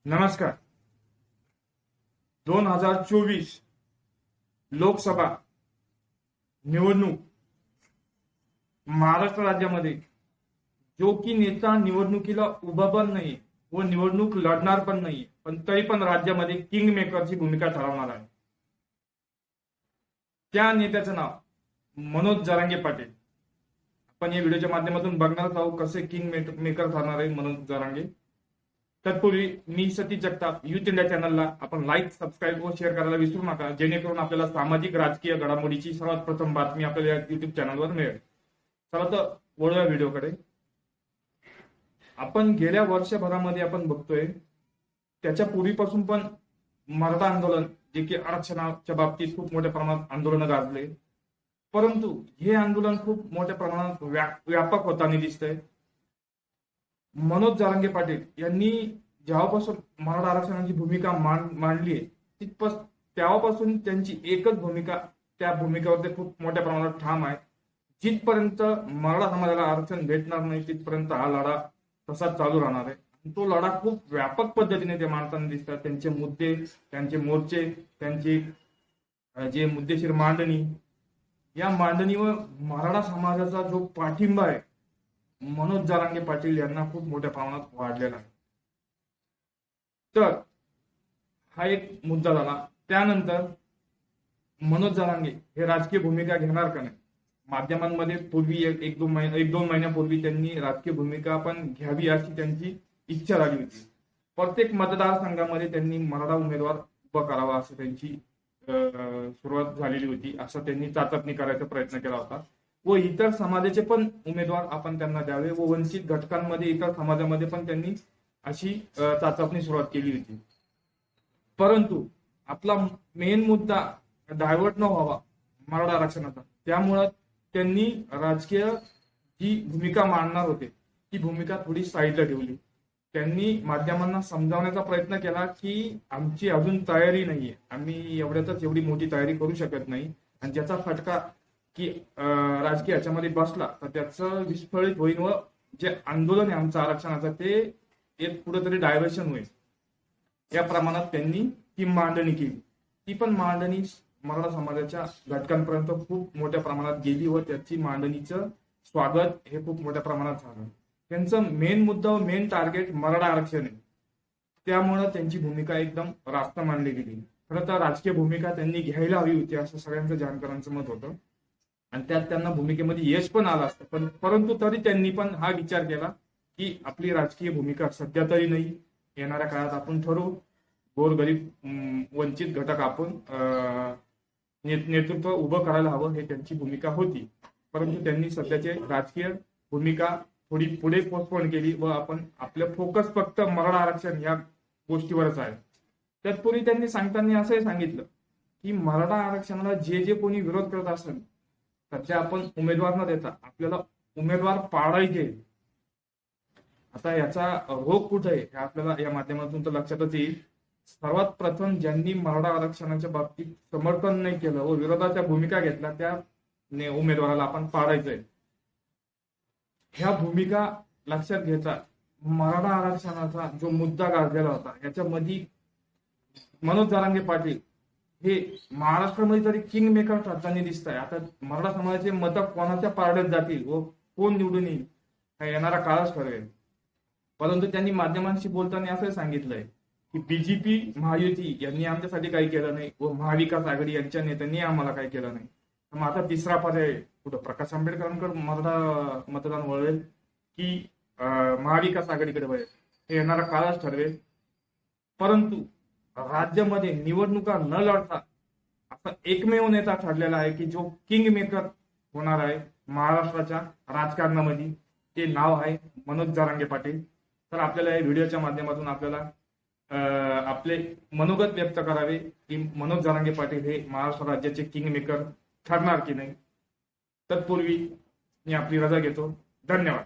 नमस्कार. 2024 लोकसभा निवडणूक महाराष्ट्र राज्यामध्ये जो की नेता निवडणुकीला उभा पण नाही व निवडणूक लढणार पण नाही, पण तरी पण राज्यामध्ये किंग मेकरची भूमिका ठरवणार आहे. त्या नेत्याचं नाव मनोज जरांगे पाटील. आपण या व्हिडिओच्या माध्यमातून बघणार आहोत कसे किंग मेकर ठरणार आहे मनोज जरांगे. तत्पूर्वी मी सतीश जगताप युथ इंडिया चॅनलला आपण लाईक, सबस्क्राईब व शेअर करायला विसरू नका, जेणेकरून आपल्याला सामाजिक राजकीय घडामोडीची सर्वात प्रथम बातमी आपल्याला युट्यूब चॅनलवर मिळेल. चला तर वळूया व्हिडिओकडे. आपण गेल्या वर्षभरामध्ये आपण बघतोय त्याच्या पूर्वीपासून पण मराठा आंदोलन जे की आरक्षणाच्या बाबतीत खूप मोठ्या प्रमाणात आंदोलन गाजले, परंतु हे आंदोलन खूप मोठ्या प्रमाणात व्यापक होताना दिसतंय. मनोज जरांगे पाटील यांनी जेव्हापासून मराठा आरक्षणाची भूमिका मांडली आहे तेव्हापासून त्यांची एकच भूमिका, त्या भूमिकेवर ते खूप मोठ्या प्रमाणात ठाम आहे. जिथपर्यंत मराठा समाजाला आरक्षण भेटणार नाही तिथपर्यंत हा लढा तसाच चालू राहणार आहे. तो लढा खूप व्यापक पद्धतीने ते मांडताना दिसतात. त्यांचे मुद्दे, त्यांचे मोर्चे, त्यांची जे मुद्देशीर मांडणी, या मांडणीवर मराठा समाजाचा जो पाठिंबा आहे मनोज जरांगे पाटील यांना खूप मोठ्या प्रमाणात वाढलेला आहे. तर हा एक मुद्दा झाला. त्यानंतर मनोज जरांगे हे राजकीय भूमिका घेणार का नाही, माध्यमांमध्ये पूर्वी एक दोन महिन्यापूर्वी त्यांनी राजकीय भूमिका पण घ्यावी अशी त्यांची इच्छा झाली होती. प्रत्येक मतदारसंघामध्ये त्यांनी मराठा उमेदवार उभा करावा असं त्यांची सुरुवात झालेली होती. असं त्यांनी चाचपणी करायचा प्रयत्न केला होता व इतर समाजाचे पण उमेदवार आपण त्यांना द्यावे व वंचित घटकांमध्ये इतर समाजामध्ये पण त्यांनी अशी चाचपणी सुरुवात केली होती. परंतु आपला मेन मुद्दा डायव्हर्ट न व्हावा मराठा आरक्षणाचा, त्यामुळं त्यांनी राजकीय जी भूमिका मांडणार होते ती भूमिका थोडी साईडला ठेवली. त्यांनी माध्यमांना समजावण्याचा प्रयत्न केला की आमची अजून तयारी नाहीये, आम्ही एवढ्यातच एवढी मोठी तयारी करू शकत नाही, आणि ज्याचा फटका की राजकीय याच्यामध्ये बसला तर त्याचं विस्फोरित होईल व जे आंदोलन आहे आमचं आरक्षणाचं ते एक कुठेतरी डायव्हर्शन होईल. या प्रमाणात त्यांनी ती मांडणी केली. ती पण मांडणी मराठा समाजाच्या घटकांपर्यंत खूप मोठ्या प्रमाणात गेली व त्याची मांडणीचं स्वागत हे खूप मोठ्या प्रमाणात झालं. त्यांचं मेन मुद्दा व मेन टार्गेट मराठा आरक्षण आहे, त्यामुळं त्यांची भूमिका एकदम रास्त मानली गेली. खरं तर राजकीय भूमिका त्यांनी घ्यायला हवी होती असं सगळ्यांचं जाणकारांचं मत होतं, आणि त्यात त्यांना भूमिकेमध्ये यश पण आलं असतं. परंतु तरी त्यांनी पण हा विचार केला की आपली राजकीय भूमिका सध्या तरी नाही, येणाऱ्या काळात आपण ठरवू, गोरगरीब वंचित घटक आपण नेतृत्व उभं करायला हवं, हे त्यांची भूमिका होती. परंतु त्यांनी सध्याची राजकीय भूमिका थोडी पुढे पोस्टपोन केली व आपण आपलं फोकस फक्त मराठा आरक्षण या गोष्टीवरच आहे. तत्पूर्वी त्यांनी सांगताना असंही सांगितलं की मराठा आरक्षणाला जे कोणी विरोध करत असेल सध्या आपण उमेदवार न देता आपल्याला उमेदवार पाडायचे. आता याचा रोग कुठे आहे हे आपल्याला या माध्यमातून तर लक्षातच येईल. सर्वात प्रथम ज्यांनी मराठा आरक्षणाच्या बाबतीत समर्थन नाही केलं व विरोधाच्या भूमिका घेतल्या त्या उमेदवाराला आपण पाडायचंय. ह्या भूमिका लक्षात घेता मराठा आरक्षणाचा जो मुद्दा गाजलेला होता याच्यामध्ये मनोज जरांगे पाटील हे महाराष्ट्रामध्ये तरी किंग मेकर ठरताना दिसत आहे. आता मराठा समाजाचे मत कोणाच्या पारड्यात जातील व कोण निवडून येईल हा येणारा काळच ठरवेल. परंतु त्यांनी माध्यमांशी बोलताना असं सांगितलंय की बीजेपी महायुती यांनी आमच्यासाठी काही केलं नाही व महाविकास आघाडी यांच्या नेत्यांनी आम्हाला काही केलं नाही. मग आता तिसरा पर्याय कुठं प्रकाश आंबेडकरांकडे मराठा मतदान वळेल की महाविकास आघाडीकडे वळेल हे येणारा काळच ठरवेल. परंतु राज्यामध्ये निवडणुका न लढता असा एकमेव नेता ठरलेला आहे की जो किंग मेकर होणार आहे महाराष्ट्राच्या राजकारणामध्ये, ते नाव आहे मनोज जरांगे पाटील. तर आपल्याला या व्हिडिओच्या माध्यमातून आपल्याला आपले मनोगत व्यक्त करावे की मनोज जरांगे पाटील हे महाराष्ट्र राज्याचे किंग मेकर ठरणार की नाही. तत्पूर्वी मी आपली रजा घेतो. धन्यवाद.